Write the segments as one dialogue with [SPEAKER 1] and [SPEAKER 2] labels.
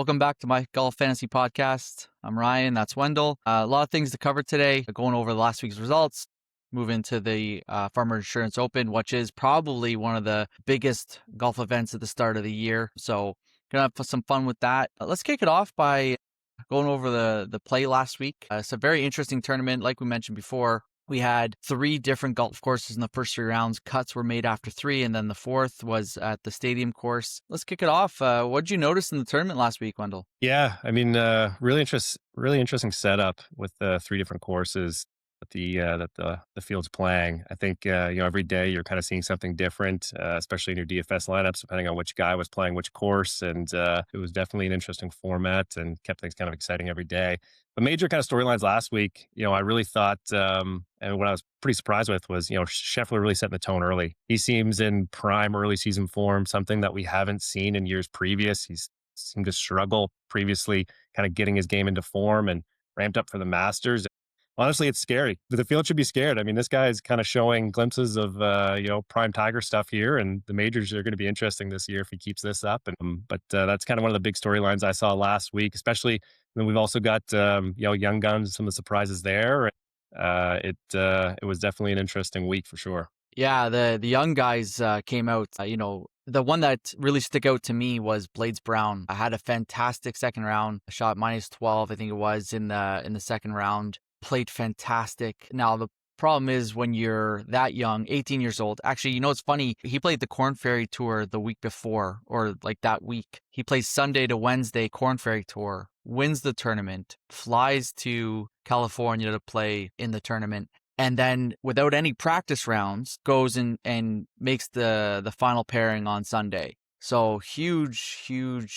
[SPEAKER 1] Welcome back to my Golf Fantasy Podcast. I'm Ryan, that's Wendell. A lot of things to cover today, going over last week's results, move into the Farmer Insurance Open, which is probably one of the biggest golf events at the start of the year. So gonna have some fun with that. Let's kick it off by going over the play last week. It's a very interesting tournament, like we mentioned before. We had 3 different golf courses in the first 3 rounds. Cuts were made after 3, and then the 4th was at the stadium course. Let's kick it off. What did you notice in the tournament last week, Wendell?
[SPEAKER 2] Yeah, I mean, really interesting setup with the 3 different courses that the field's playing. I think every day you're kind of seeing something different, especially in your DFS lineups, depending on which guy was playing which course. And it was definitely an interesting format and kept things kind of exciting every day. But major kind of storylines last week, I really thought, and what I was pretty surprised with was, Scheffler really setting the tone early. He seems in prime early season form, something that we haven't seen in years previous. He's seemed to struggle previously, kind of getting his game into form and ramped up for the Masters. Honestly, it's scary. The field should be scared. I mean, this guy is kind of showing glimpses of, prime Tiger stuff here, and the majors are going to be interesting this year if he keeps this up. But that's kind of one of the big storylines I saw last week, especially when we've also got, young guns, some of the surprises there. It was definitely an interesting week for sure.
[SPEAKER 1] Yeah, the young guys came out. The one that really stuck out to me was Blades Brown. I had a fantastic second round. I shot -12, I think it was in the second round. Played fantastic. Now the problem is when you're that young, 18 years old. Actually, it's funny. He played the Corn Ferry Tour the week before, or like that week. He plays Sunday to Wednesday Corn Ferry Tour, wins the tournament, flies to California to play in the tournament, and then without any practice rounds goes and makes the final pairing on Sunday. So huge event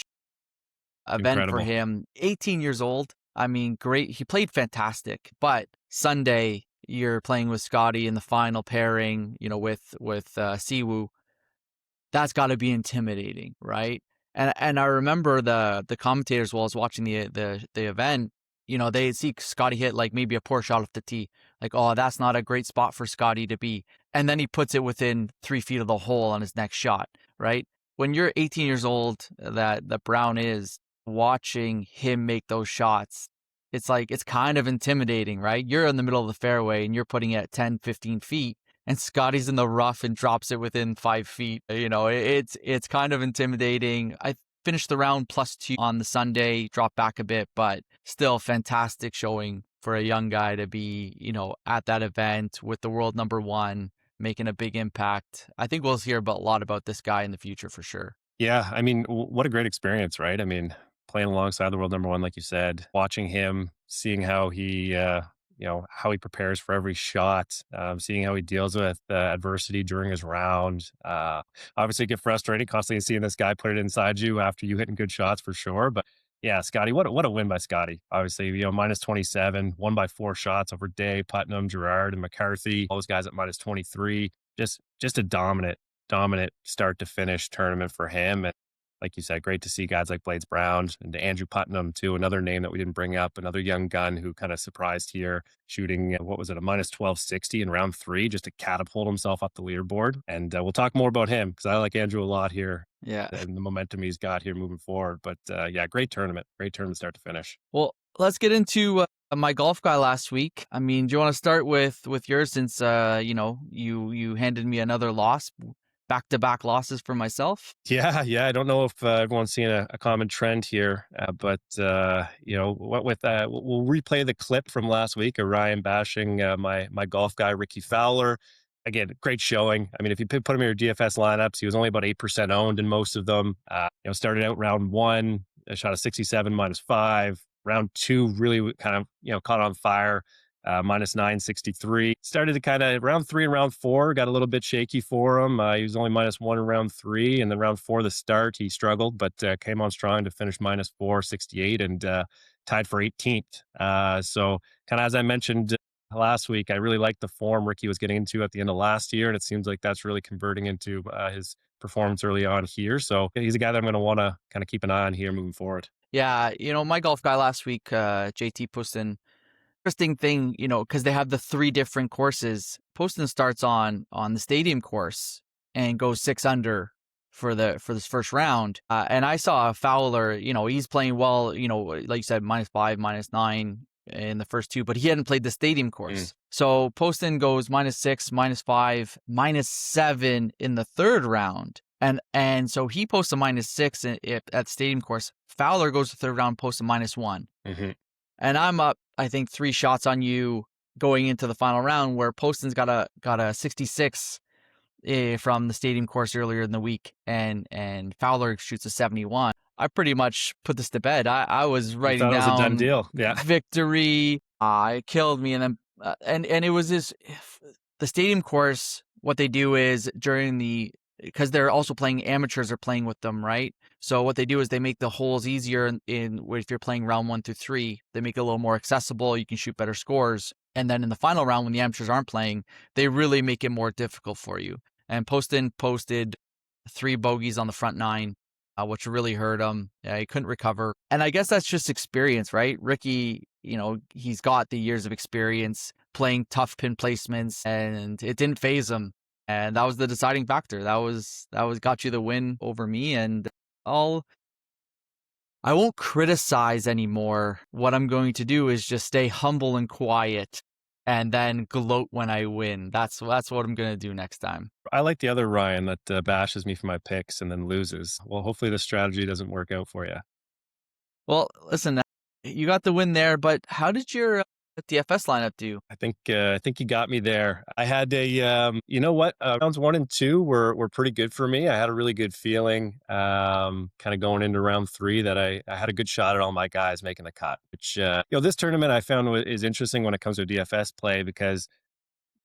[SPEAKER 1] for
[SPEAKER 2] Incredible.
[SPEAKER 1] him. 18 years old. I mean, great. He played fantastic, but Sunday you're playing with Scotty in the final pairing, with Siwoo. That's got to be intimidating, right? And I remember the commentators while I was watching the event, they see Scotty hit like maybe a poor shot off the tee, like, oh, that's not a great spot for Scotty to be, and then he puts it within 3 feet of the hole on his next shot, right? When you're 18 years old, that Brown is, watching him make those shots, it's like, it's kind of intimidating, right? You're in the middle of the fairway and you're putting it at 10, 15 feet, and Scotty's in the rough and drops it within 5 feet. It's kind of intimidating. I finished the round +2 on the Sunday, dropped back a bit, but still fantastic showing for a young guy to be, at that event with the world number 1, making a big impact. I think we'll hear a lot about this guy in the future for sure.
[SPEAKER 2] Yeah, I mean, what a great experience, right? I mean, playing alongside the world number 1, like you said, watching him, seeing how how he prepares for every shot, seeing how he deals with adversity during his round. Obviously, get frustrated constantly seeing this guy put it inside you after you hitting good shots for sure. But yeah, Scotty, what a win by Scotty. Obviously, -27, won by 4 shots over Day, Putnam, Gerard, and McCarthy. All those guys at -23. Just a dominant start to finish tournament for him. And like you said, great to see guys like Blades Brown and Andrew Putnam too. Another name that we didn't bring up, another young gun who kind of surprised here, shooting what was it, a -1260 in round 3, just to catapult himself up the leaderboard. And we'll talk more about him because I like Andrew a lot here
[SPEAKER 1] Yeah.
[SPEAKER 2] and the momentum he's got here moving forward. But yeah, great tournament start to finish.
[SPEAKER 1] Well, let's get into my golf guy last week. I mean, do you want to start with yours since you handed me another loss, back-to-back losses for myself?
[SPEAKER 2] Yeah. I don't know if everyone's seeing a common trend here, but what with we'll replay the clip from last week of Ryan bashing my golf guy Ricky Fowler. Again, great showing. I mean, if you put him in your DFS lineups, he was only about 8% owned in most of them. Started out round 1, shot a 67 -5. Round 2 really kind of caught on fire. -963. Started to kind of round 3 and round 4 got a little bit shaky for him. He was only -1 in round 3, and then round 4, the start, he struggled, but came on strong to finish -468 and tied for 18th. So kind of as I mentioned last week, I really liked the form Ricky was getting into at the end of last year, and it seems like that's really converting into his performance early on here. So he's a guy that I'm going to want to kind of keep an eye on here moving forward.
[SPEAKER 1] Yeah, my golf guy last week, JT Poston. Interesting thing, because they have the 3 different courses. Poston starts on the stadium course and goes 6 under for this first round. And I saw Fowler, he's playing well, like you said, -5, -9 in the first two, but he hadn't played the stadium
[SPEAKER 2] Mm.
[SPEAKER 1] course. So Poston goes -6, -5, -7 in the third round. And so he posts a -6 at stadium course. Fowler goes to third round, posts a -1.
[SPEAKER 2] Hmm.
[SPEAKER 1] And I'm up, I think, 3 shots on you going into the final round, where Poston's got a 66 from the stadium course earlier in the week, and Fowler shoots a 71. I pretty much put this to bed. I was
[SPEAKER 2] You
[SPEAKER 1] writing
[SPEAKER 2] thought it was a done
[SPEAKER 1] down
[SPEAKER 2] deal. Yeah.
[SPEAKER 1] victory. It killed me, and then and it was this the stadium course. What they do is because they're also playing, amateurs are playing with them, right? So what they do is they make the holes easier if you're playing round 1 through 3. They make it a little more accessible. You can shoot better scores. And then in the final round, when the amateurs aren't playing, they really make it more difficult for you. And Poston posted 3 bogeys on the front 9, which really hurt him. Yeah, he couldn't recover. And I guess that's just experience, right? Ricky, he's got the years of experience playing tough pin placements, and it didn't phase him. And that was the deciding factor. That was got you the win over me. And I won't criticize anymore. What I'm going to do is just stay humble and quiet, and then gloat when I win. That's what I'm going to do next time.
[SPEAKER 2] I like the other Ryan that bashes me for my picks and then loses. Well, hopefully this strategy doesn't work out for you.
[SPEAKER 1] Well, listen, you got the win there, but how did your DFS lineup do?
[SPEAKER 2] I think you got me there. I had you know what? Rounds 1 and 2 were pretty good for me. I had a really good feeling, kind of going into round 3, that I had a good shot at all my guys making the cut. Which this tournament I found is interesting when it comes to DFS play, because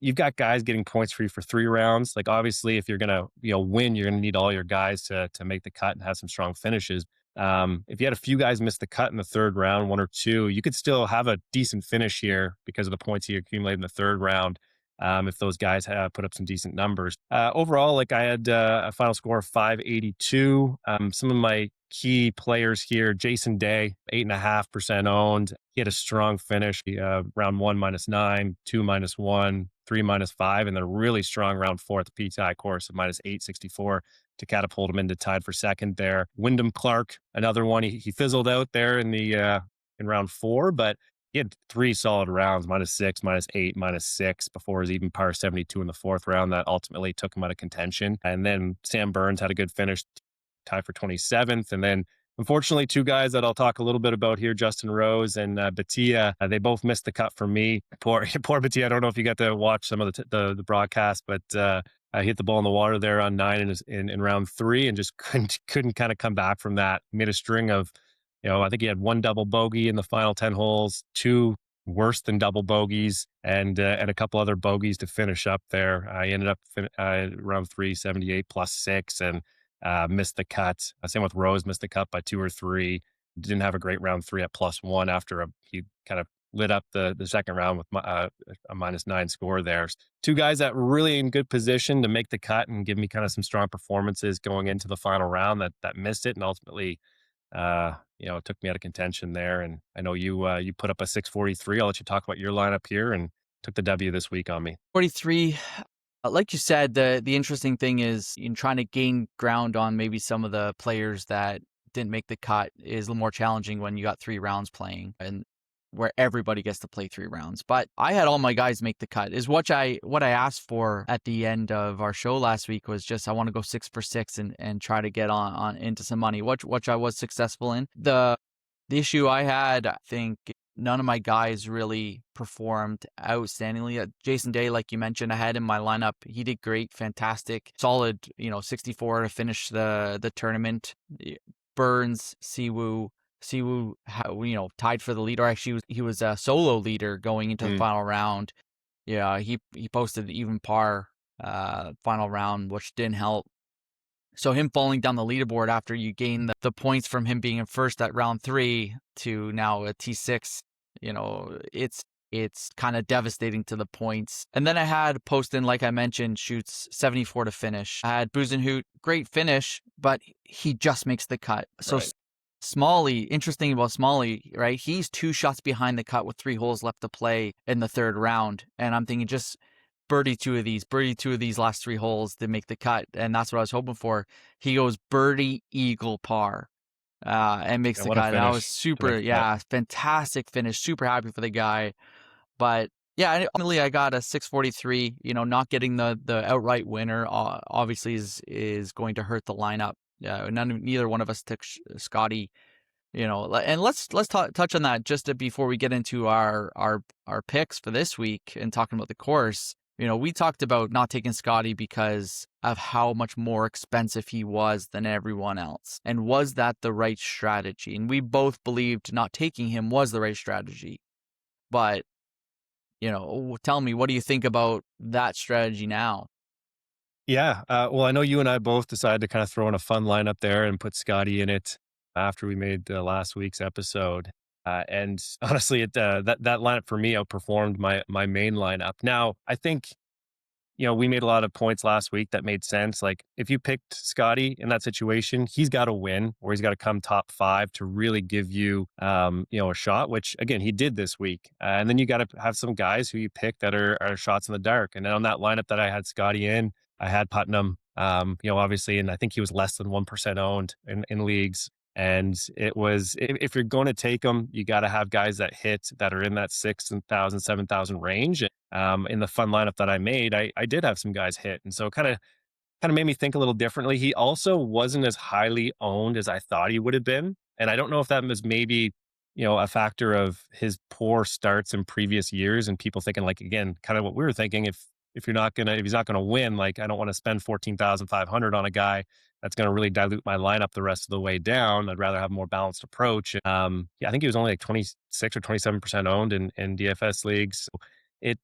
[SPEAKER 2] you've got guys getting points for you for 3 rounds. Like, obviously, if you're gonna win, you're gonna need all your guys to make the cut and have some strong finishes. If you had a few guys miss the cut in the third round, 1 or 2, you could still have a decent finish here because of the points you accumulate in the third round. If those guys have put up some decent numbers. Overall, like, I had a final score of 582. Some of my key players here: Jason Day, 8.5% owned. He had a strong finish. Round 1 -9, 2 -1, 3 -5, and then a really strong round 4 at the PTI course of -864 to catapult him into tied for second there. Wyndham Clark, another one. He fizzled out there in round 4, but he had 3 solid rounds: -6, -8, -6 before his even par 72 in the 4th round. That ultimately took him out of contention. And then Sam Burns had a good finish, tied for 27th. And then, unfortunately, 2 guys that I'll talk a little bit about here, Justin Rose and Batia, they both missed the cut for me. Poor Batia. I don't know if you got to watch some of the broadcast, but I hit the ball in the water there on 9 in round 3, and just couldn't kind of come back from that. Made a string of, I think he had 1 double bogey in the final 10 holes, 2 worse than double bogeys, and a couple other bogeys to finish up there. I ended up round 3, 78 +6, and missed the cut. Same with Rose, missed the cut by 2 or 3. Didn't have a great round 3 at +1 after he kind of lit up the second round with a -9 score there. 2 guys that were really in good position to make the cut and give me kind of some strong performances going into the final round that missed it, and ultimately, it took me out of contention there. And I know you put up a 643. I'll let you talk about your lineup here, and took the W this week on me.
[SPEAKER 1] 43. Like you said, the interesting thing is, in trying to gain ground on maybe some of the players that didn't make the cut is a little more challenging when you got 3 rounds playing, and where everybody gets to play 3 rounds. But I had all my guys make the cut. Is what I asked for at the end of our show last week, was just, I want to go 6 for 6 and try to get on into some money, which I was successful in. The issue I had, I think, none of my guys really performed outstandingly. Jason Day, like you mentioned, I had in my lineup. He did great, fantastic, solid, 64 to finish the tournament. Burns, Siwoo, tied for the lead, or actually he was a solo leader going into the final round. Yeah, he posted even par final round, which didn't help. So him falling down the leaderboard after you gain the points from him being in first at round 3 to now a T6, it's kind of devastating to the points. And then I had Poston, like I mentioned, shoots 74 to finish. I had Buzenhout, great finish, but he just makes the cut. So
[SPEAKER 2] Right.
[SPEAKER 1] Smalley, interesting about Smalley, right? He's 2 shots behind the cut with 3 holes left to play in the third round. And I'm thinking, just birdie two of these last three holes to make the cut, and that's what I was hoping for. He goes birdie, eagle, par, and makes
[SPEAKER 2] And
[SPEAKER 1] the
[SPEAKER 2] what a
[SPEAKER 1] cut. And I was
[SPEAKER 2] finish to
[SPEAKER 1] super,
[SPEAKER 2] make the cut.
[SPEAKER 1] yeah, fantastic finish. Super happy for the guy. But yeah, ultimately I got a 643. Not getting the outright winner obviously is going to hurt the lineup. Neither one of us took Scotty. And let's touch on that just before we get into our picks for this week and talking about the course. We talked about not taking Scotty because of how much more expensive he was than everyone else. And was that the right strategy? And we both believed not taking him was the right strategy. But tell me, what do you think about that strategy now?
[SPEAKER 2] Yeah, well, I know you and I both decided to kind of throw in a fun lineup there and put Scotty in it after we made last week's episode. And honestly, that lineup for me outperformed my main lineup. Now, I think we made a lot of points last week that made sense. Like if you picked Scotty in that situation, he's got to win or he's got to come top five to really give you, a shot, which again, he did this week. And then you got to have some guys who you pick that are shots in the dark. And then on that lineup that I had Scotty in, I had Putnam, obviously, and I think he was less than 1% owned in leagues. And it was, if you're going to take them, you got to have guys that hit that are in that 6,000, 7,000 range. In the fun lineup that I made, I did have some guys hit. And so kind of made me think a little differently. He also wasn't as highly owned as I thought he would have been. And I don't know if that was maybe, a factor of his poor starts in previous years and people thinking like, again, kind of what we were thinking, if he's not gonna win, like I don't want to spend 14,500 on a guy that's going to really dilute my lineup the rest of the way down. I'd rather have a more balanced approach. Yeah, I think he was only like 26 or 27% owned in DFS leagues. It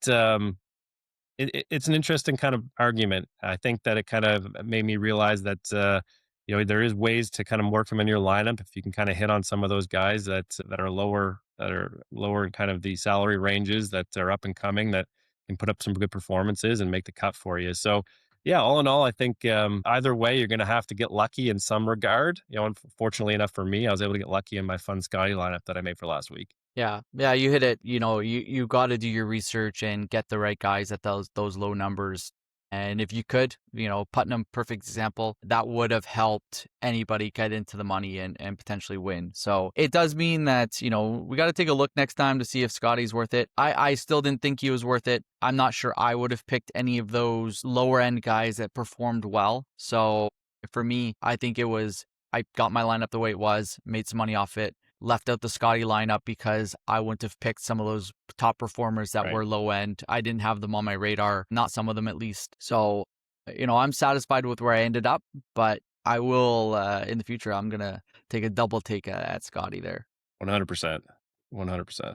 [SPEAKER 2] it's an interesting kind of argument. I think that it kind of made me realize that there is ways to kind of work them in your lineup if you can kind of hit on some of those guys that are lower in kind of the salary ranges that are up and coming that can put up some good performances and make the cut for you. So yeah, all in all, I think either way you're going to have to get lucky in some regard. Unfortunately enough for me, I was able to get lucky in my fun Scotty lineup that I made for last week.
[SPEAKER 1] Yeah. Yeah, you hit it. You got to do your research and get the right guys at those low numbers. And if you could, Putnam, perfect example, that would have helped anybody get into the money and potentially win. So it does mean that, we got to take a look next time to see if Scotty's worth it. I still didn't think he was worth it. I'm not sure I would have picked any of those lower end guys that performed well. So for me, I think I got my lineup the way it was, made some money off it, left out the Scotty lineup because I wouldn't have picked some of those top performers that
[SPEAKER 2] Right.
[SPEAKER 1] were low end. I didn't have them on my radar, not some of them at least. So, I'm satisfied with where I ended up, but I will, in the future, I'm going to take a double take at Scotty there.
[SPEAKER 2] 100%. 100%.
[SPEAKER 1] All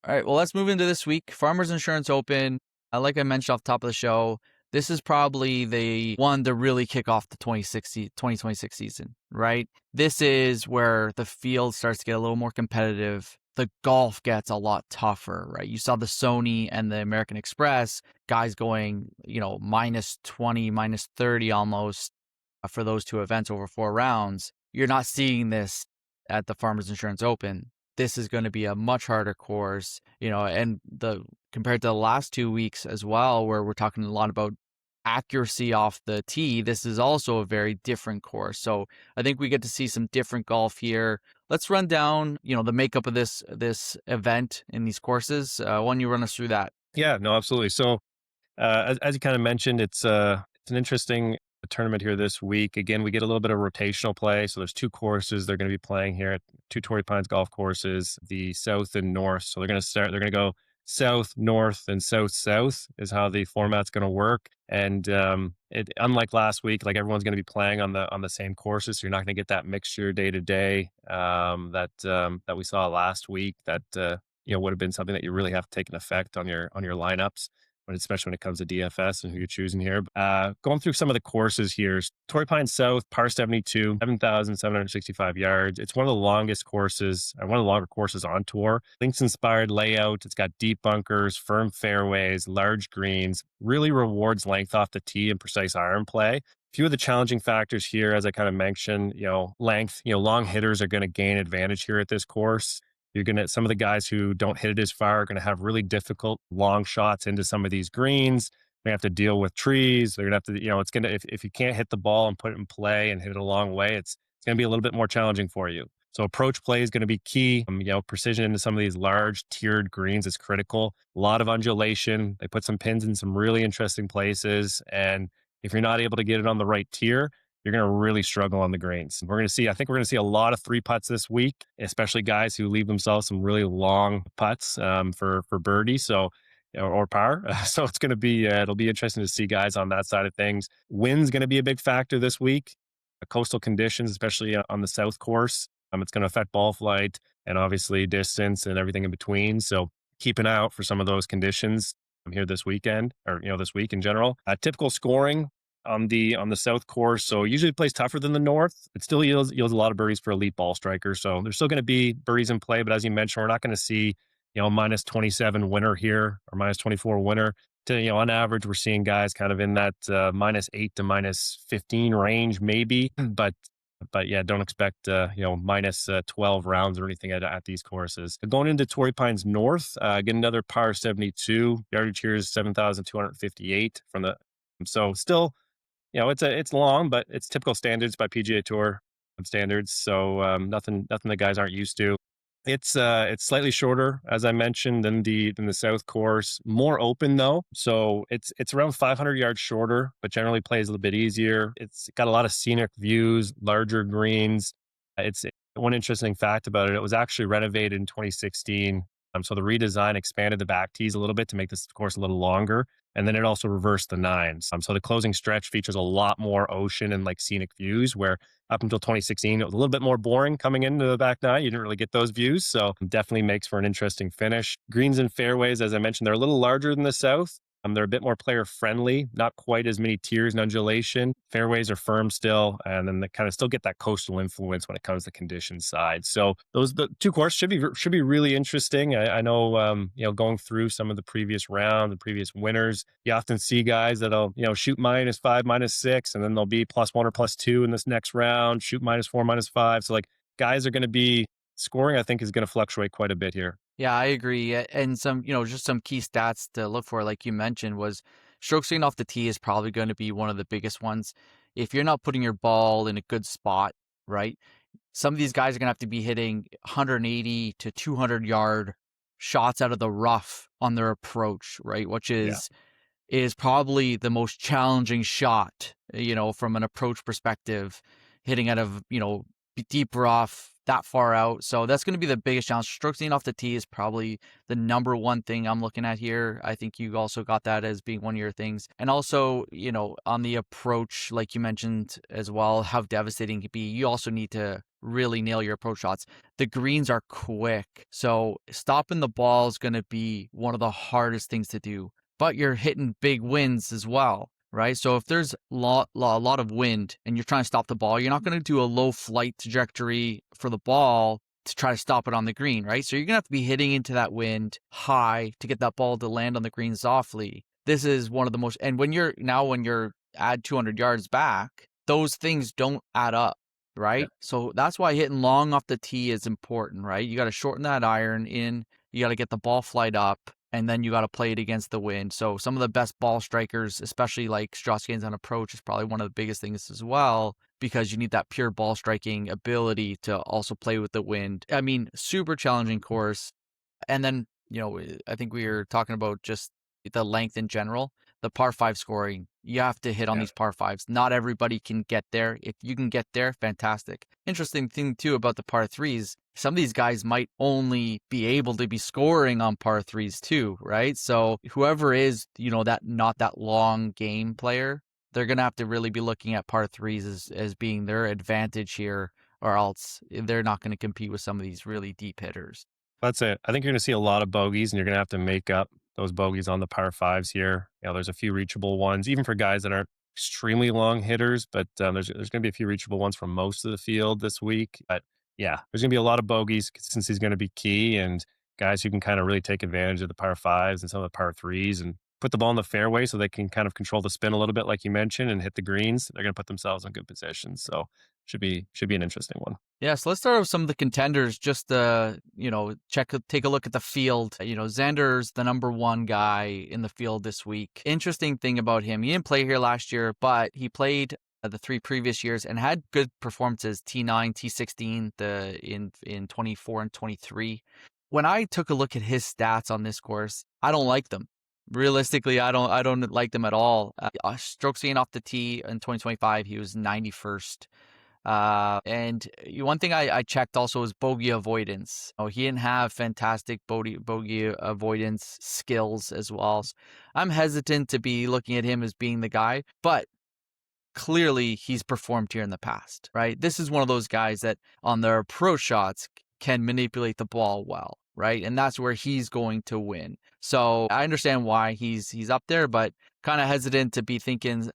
[SPEAKER 1] right, well, let's move into this week. Farmers Insurance Open. Like I mentioned off the top of the show, this is probably the one to really kick off the 2026 season, right? This is where the field starts to get a little more competitive. The golf gets a lot tougher, right? You saw the Sony and the American Express guys going, minus 20, minus 30 almost for those two events over 4 rounds. You're not seeing this at the Farmers Insurance Open. This is going to be a much harder course, and compared to the last 2 weeks as well, where we're talking a lot about accuracy off the tee, this is also a very different course. So I think we get to see some different golf here. Let's run down, the makeup of this event in these courses. Why don't you run us through that?
[SPEAKER 2] Yeah, no, absolutely. So as you kind of mentioned, it's an interesting tournament here this week. Again, we get a little bit of rotational play. So there's two courses they're going to be playing here, two Torrey Pines golf courses, the south and north. So they're going to go south, north, and south, south is how the format's going to work. And unlike last week, like everyone's going to be playing on the same courses, so you're not going to get that mixture day to day that we saw last week. That would have been something that you really have to take an effect on your lineups especially when it comes to DFS and who you're choosing here. Going through some of the courses here, Torrey Pines South, par 72, 7,765 yards. It's one of the longest courses, one of the longer courses on tour. Links-inspired layout. It's got deep bunkers, firm fairways, large greens, really rewards length off the tee and precise iron play. Few of the challenging factors here, as I kind of mentioned, length, long hitters are going to gain advantage here at this course. You're gonna some of the guys who don't hit it as far are gonna have really difficult long shots into some of these greens. They have to deal with trees. They're gonna have to, it's gonna if you can't hit the ball and put it in play and hit it a long way, it's gonna be a little bit more challenging for you. So approach play is going to be key. Precision into some of these large tiered greens is critical. A lot of undulation. They put some pins in some really interesting places, and if you're not able to get it on the right tier, you're going to really struggle on the greens. I think we're going to see a lot of three putts this week, especially guys who leave themselves some really long putts for birdie. So, or par. So it'll be interesting to see guys on that side of things. Wind's going to be a big factor this week. Coastal conditions, especially on the south course, it's going to affect ball flight and obviously distance and everything in between. So keep an eye out for some of those conditions here this weekend, or this week in general. Typical scoring on the south course, so usually it plays tougher than the north. It still yields a lot of birdies for elite ball strikers. So there's still going to be birdies in play, but as you mentioned, we're not going to see minus 27 winner here or minus 24 winner. On average, we're seeing guys kind of in that -8 to -15 range, maybe, but yeah, don't expect minus 12 rounds or anything at these courses. Going into Torrey Pines North, get another par 72. Yardage here is 7,258 from the. So still, it's long, but it's typical standards by PGA Tour standards. So nothing the guys aren't used to. It's slightly shorter, as I mentioned, than the South Course. More open though, so it's around 500 yards shorter, but generally plays a little bit easier. It's got a lot of scenic views, larger greens. It's one interesting fact about it. It was actually renovated in 2016. So the redesign expanded the back tees a little bit to make this course a little longer. And then it also reversed the nines. So the closing stretch features a lot more ocean and like scenic views, where up until 2016, it was a little bit more boring coming into the back nine. You didn't really get those views. So definitely makes for an interesting finish. Greens and fairways, as I mentioned, they're a little larger than the South. They're a bit more player friendly, not quite as many tiers and undulation. Fairways are firm still, and then they kind of still get that coastal influence when it comes to condition side. So the two courses should be really interesting. I know going through some of the previous rounds, the previous winners, you often see guys that'll shoot -5, -6, and then they'll be +1 or +2 in this next round. Shoot -4, -5. So like guys are going to be scoring. I think is going to fluctuate quite a bit here.
[SPEAKER 1] Yeah, I agree. And some, just some key stats to look for, like you mentioned, was stroke gained off the tee is probably going to be one of the biggest ones. If you're not putting your ball in a good spot, right? Some of these guys are going to have to be hitting 180 to 200-yard shots out of the rough on their approach, right? Which
[SPEAKER 2] Yeah.
[SPEAKER 1] is probably the most challenging shot, from an approach perspective, hitting out of, deep rough that far out. So that's going to be the biggest challenge. Stroke gained off the tee is probably the number one thing I'm looking at here. I think you also got that as being one of your things. And also, on the approach, like you mentioned as well, how devastating it can be. You also need to really nail your approach shots. The greens are quick. So stopping the ball is going to be one of the hardest things to do. But you're hitting big winds as well, right? So if there's a lot of wind and you're trying to stop the ball, you're not going to do a low flight trajectory for the ball to try to stop it on the green, right? So you're going to have to be hitting into that wind high to get that ball to land on the green softly. This is one of the most, and when you're add 200 yards back, those things don't add up,
[SPEAKER 2] Yeah.
[SPEAKER 1] right? So that's why hitting long off the tee is important, right? You got to shorten that iron in, you got to get the ball flight up, and then you got to play it against the wind. So some of the best ball strikers, especially like Strauss-Gaines on approach, is probably one of the biggest things as well, because you need that pure ball striking ability to also play with the wind. I mean, super challenging course. And then, I think we were talking about just the length in general, the par five scoring. You have to hit on
[SPEAKER 2] Yeah.
[SPEAKER 1] these par fives. Not everybody can get there. If you can get there, fantastic. Interesting thing too about the par threes, some of these guys might only be able to be scoring on par threes too, right? So whoever is, that not that long game player, they're going to have to really be looking at par threes as being their advantage here, or else they're not going to compete with some of these really deep hitters.
[SPEAKER 2] That's it. I think you're going to see a lot of bogeys, and you're going to have to make up those bogeys on the par fives here. There's a few reachable ones, even for guys that aren't extremely long hitters, but there's going to be a few reachable ones from most of the field this week. But yeah, there's going to be a lot of bogeys. Consistency is going to be key, and guys who can kind of really take advantage of the par fives and some of the par threes and put the ball in the fairway so they can kind of control the spin a little bit, like you mentioned, and hit the greens. They're going to put themselves in good positions. So Should be an interesting one.
[SPEAKER 1] Yeah, so let's start with some of the contenders. Just take a look at the field. Xander's the number one guy in the field this week. Interesting thing about him, he didn't play here last year, but he played the 3 previous years and had good performances. T9, T16, in 24 and 23. When I took a look at his stats on this course, I don't like them. Realistically, I don't like them at all. Strokes gained off the tee in 2025, he was 91st. And one thing I checked also was bogey avoidance. Oh, he didn't have fantastic bogey avoidance skills as well. So I'm hesitant to be looking at him as being the guy, but clearly he's performed here in the past, right? This is one of those guys that on their approach shots can manipulate the ball well, right? And that's where he's going to win. So I understand why he's up there, but kind of hesitant to be thinking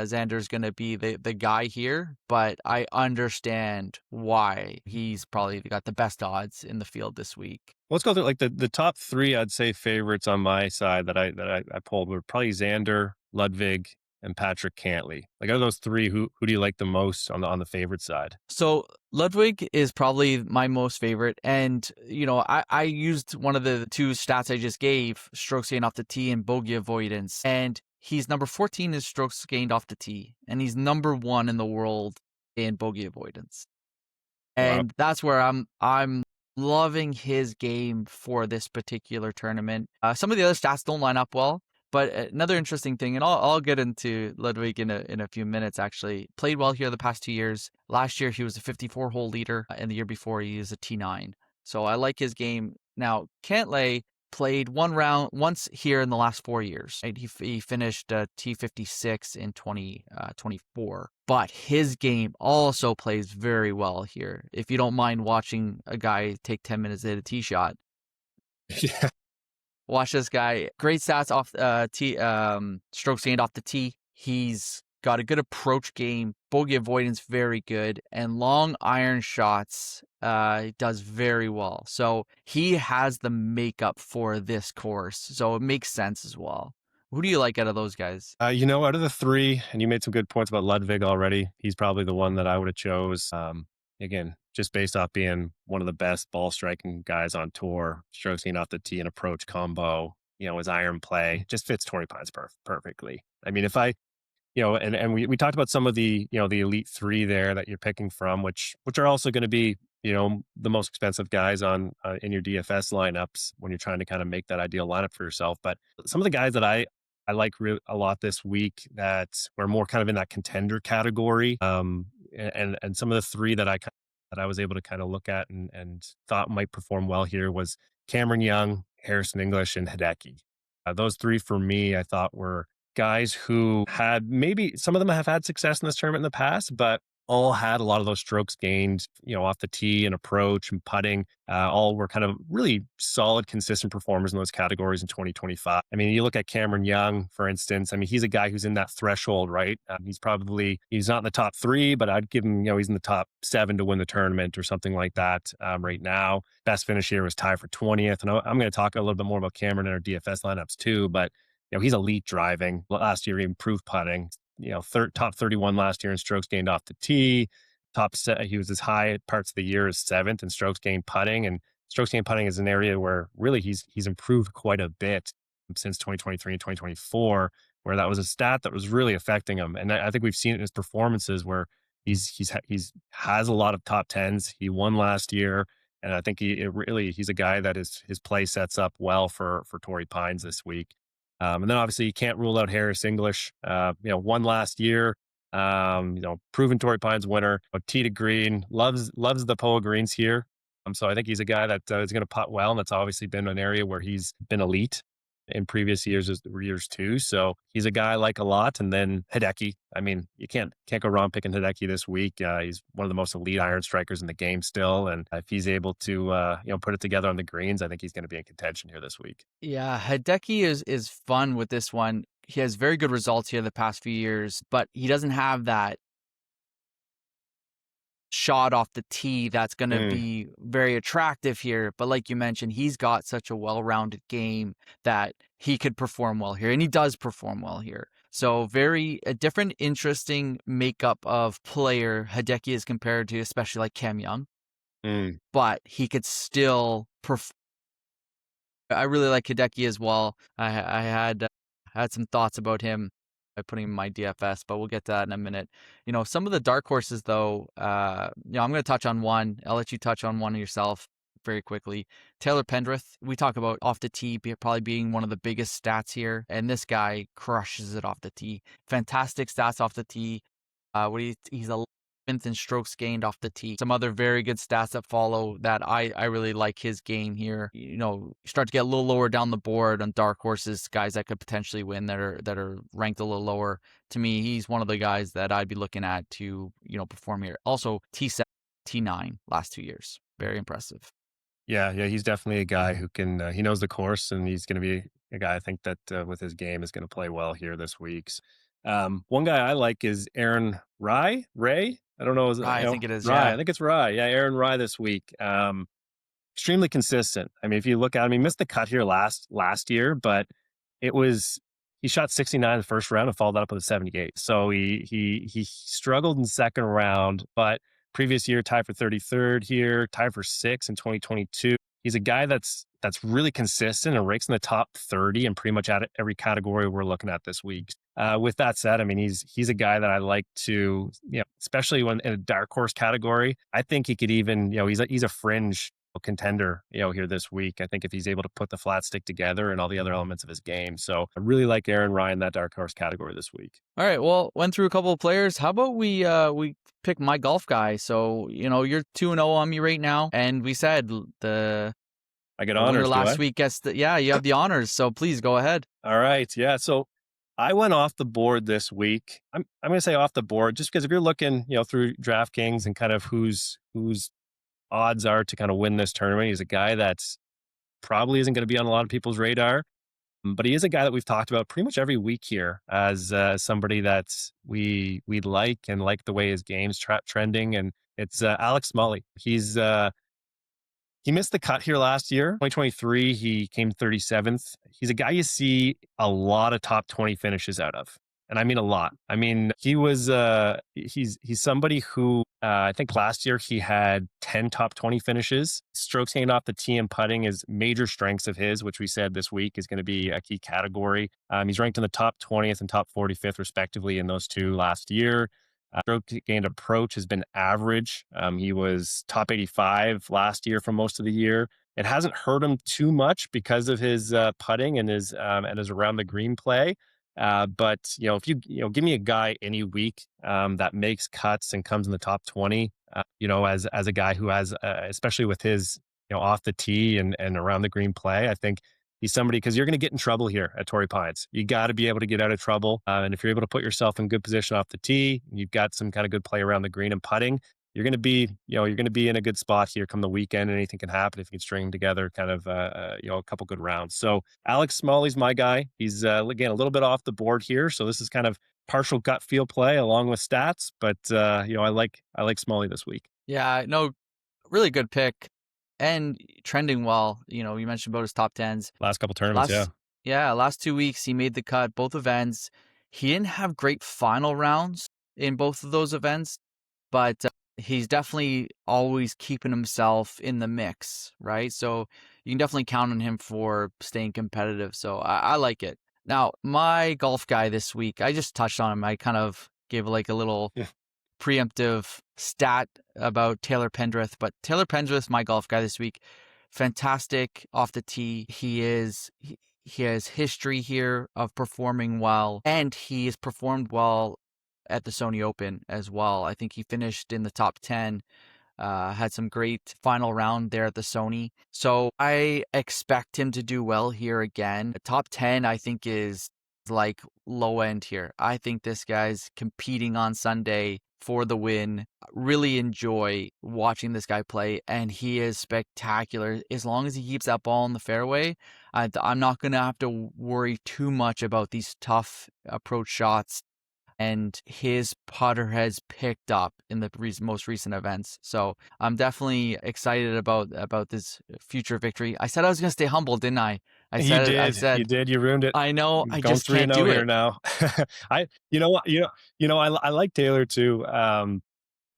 [SPEAKER 1] Xander's going to be the guy here, but I understand why he's probably got the best odds in the field this week.
[SPEAKER 2] Let's go through like the top three, I'd say, favorites on my side that I pulled were probably Xander, Ludwig, and Patrick Cantley. Like out of those three, who do you like the most on the favorite side?
[SPEAKER 1] So Ludwig is probably my most favorite. And, I used one of the 2 stats I just gave, strokes gained off the tee and bogey avoidance. And he's number 14 in strokes gained off the tee. And he's number 1 in the world in bogey avoidance.
[SPEAKER 2] Wow.
[SPEAKER 1] And that's where I'm loving his game for this particular tournament. Some of the other stats don't line up well, but another interesting thing, and I'll get into Ludwig in a few minutes. Actually, played well here the past 2 years. Last year he was a 54-hole leader, and the year before he was a T9. So I like his game. Now Cantlay played one round once here in the last 4 years. Right? He finished T56 in 2024. But his game also plays very well here. If you don't mind watching a guy take 10 minutes to hit a tee shot,
[SPEAKER 2] Yeah.
[SPEAKER 1] watch this guy. Great stats off strokes gained off the tee. He's got a good approach game, bogey avoidance very good, and long iron shots does very well. So he has the makeup for this course. So it makes sense as well. Who do you like out of those guys?
[SPEAKER 2] Out of the three, and you made some good points about Ludwig already. He's probably the one that I would have chose. Again, just based off being one of the best ball striking guys on tour, stroking off the tee and approach combo. His iron play just fits Torrey Pines perfectly. I mean, if I and we talked about some of the elite three there that you're picking from, which are also going to be, the most expensive guys on in your DFS lineups when you're trying to kind of make that ideal lineup for yourself. But some of the guys that I like a lot this week that were more kind of in that contender category, and some of the three that I was able to kind of look at and thought might perform well here was Cameron Young, Harrison English, and Hideki. Those three for me, I thought were guys who had maybe some of them have had success in this tournament in the past, but all had a lot of those strokes gained, off the tee and approach and putting. All were kind of really solid, consistent performers in those categories in 2025. I mean, you look at Cameron Young, for instance. I mean, he's a guy who's in that threshold, right? He's not in the top 3, but I'd give him, he's in the top 7 to win the tournament or something like that right now. Best finish here was tied for 20th. And I'm going to talk a little bit more about Cameron in our DFS lineups too, but he's elite driving. Last year, he improved putting. Top 31 last year in strokes gained off the tee. He was as high at parts of the year as 7th in strokes gained putting. And strokes gained putting is an area where really he's improved quite a bit since 2023 and 2024, where that was a stat that was really affecting him. And I think we've seen it in his performances where he's has a lot of top 10s. He won last year. And I think he's a guy that his play sets up well for Torrey Pines this week. And then obviously you can't rule out Harris English. Won last year. Proven Torrey Pines winner. Tee to green, loves the Poa greens here. So I think he's a guy that is going to putt well, and that's obviously been an area where he's been elite in previous years too. So he's a guy I like a lot. And then Hideki. I mean, you can't go wrong picking Hideki this week. He's one of the most elite iron strikers in the game still, and if he's able to put it together on the greens, I think he's going to be in contention here this week.
[SPEAKER 1] Yeah, Hideki is fun with this one. He has very good results here the past few years, but he doesn't have that shot off the tee that's going to be very attractive here. But like you mentioned, he's got such a well-rounded game that he could perform well here, and he does perform well here. So a different, interesting makeup of player Hideki is compared to, especially like Cam Young,
[SPEAKER 2] Mm.
[SPEAKER 1] but he could still I really like Hideki as well. I had some thoughts about him by putting him in my DFS, but we'll get to that in a minute. Some of the dark horses though, I'm going to touch on one. I'll let you touch on one yourself very quickly. Taylor Pendrith, we talk about off the tee probably being one of the biggest stats here, and this guy crushes it off the tee. Fantastic stats off the tee. He's 11th in strokes gained off the tee. Some other very good stats that follow that I really like his game here. You start to get a little lower down the board on dark horses, guys that could potentially win that are ranked a little lower. To me, he's one of the guys that I'd be looking at to perform here. Also, T7, T9 last 2 years, very impressive.
[SPEAKER 2] Yeah, yeah, he's definitely a guy who can. He knows the course, and he's going to be a guy I think that with his game is going to play well here this week. One guy I like is Aaron Rye. Ray, I don't know, is it,
[SPEAKER 1] I think it is,
[SPEAKER 2] Rye?
[SPEAKER 1] yeah.
[SPEAKER 2] I think it's Rye. Yeah, Aaron Rye this week. Extremely consistent. I mean, if you look at him, he missed the cut here last year, but it was he shot 69 in the first round and followed that up with a 78. So he struggled in second round, but previous year tied for 33rd here, tied for sixth in 2022. He's a guy that's really consistent and ranks in the top 30 in pretty much at every category we're looking at this week. With that said, I mean he's a guy that I like to, especially when in a dark horse category. I think he could even, he's a fringe contender, here this week. I think if he's able to put the flat stick together and all the other elements of his game. So I really like Aaron Ryan, that dark horse category this week.
[SPEAKER 1] All right, well, went through a couple of players. How about we pick my golf guy? So, you're 2-0 on me right now, and we said
[SPEAKER 2] I get
[SPEAKER 1] the winner
[SPEAKER 2] honors, do
[SPEAKER 1] last
[SPEAKER 2] I?
[SPEAKER 1] week gets yeah, you have the honors, so please go ahead.
[SPEAKER 2] All right. Yeah. So I went off the board this week. I'm going to say off the board just because if you're looking, through DraftKings and kind of whose odds are to kind of win this tournament, he's a guy that's probably isn't going to be on a lot of people's radar, but he is a guy that we've talked about pretty much every week here as somebody that we like and like the way his game's trending. And it's Alex Smalley. He missed the cut here last year. 2023, he came 37th. He's a guy you see a lot of top 20 finishes out of. And I mean a lot. I mean, he's somebody who I think last year he had 10 top 20 finishes. Strokes gained off the tee and putting is major strengths of his, which we said this week is going to be a key category. He's ranked in the top 20th and top 45th respectively in those two last year. Stroke gained approach has been average. He was top 85 last year for most of the year. It hasn't hurt him too much because of his putting and his around the green play. But if you give me a guy any week that makes cuts and comes in the top 20, as a guy who has, especially with his off the tee and around the green play, I think he's somebody because you're going to get in trouble here at Torrey Pines. You got to be able to get out of trouble. And if you're able to put yourself in good position off the tee, you've got some kind of good play around the green and putting, you're going to be, in a good spot here come the weekend. And anything can happen if you can string together kind of, a couple good rounds. So Alex Smalley's my guy. He's, again, a little bit off the board here. So this is kind of partial gut feel play along with stats. But, I like Smalley this week.
[SPEAKER 1] Yeah, no, really good pick and trending well. You mentioned about his top tens.
[SPEAKER 2] Last couple tournaments,
[SPEAKER 1] Last 2 weeks he made the cut, both events. He didn't have great final rounds in both of those events, but he's definitely always keeping himself in the mix, right? So you can definitely count on him for staying competitive. So I like it. Now, my golf guy this week, I just touched on him. I kind of gave like a little preemptive stat about Taylor Pendrith, but Taylor Pendrith, my golf guy this week, fantastic off the tee. He has history here of performing well, and he has performed well at the Sony Open as well. I think he finished in the top 10, had some great final round there at the Sony. So I expect him to do well here again. Top 10, I think, is like low end here. I think this guy's competing on Sunday for the win. Really enjoy watching this guy play, and he is spectacular. As long as he keeps that ball in the fairway, I'm not going to have to worry too much about these tough approach shots. And his putter has picked up in the most recent events. So I'm definitely excited about this future victory. I said I was going to stay humble, didn't I? I
[SPEAKER 2] You
[SPEAKER 1] said,
[SPEAKER 2] did, you ruined it.
[SPEAKER 1] I know, I
[SPEAKER 2] Going
[SPEAKER 1] just
[SPEAKER 2] 3
[SPEAKER 1] can't
[SPEAKER 2] and 0
[SPEAKER 1] do
[SPEAKER 2] here
[SPEAKER 1] it.
[SPEAKER 2] now. I you know what, I like Taylor too.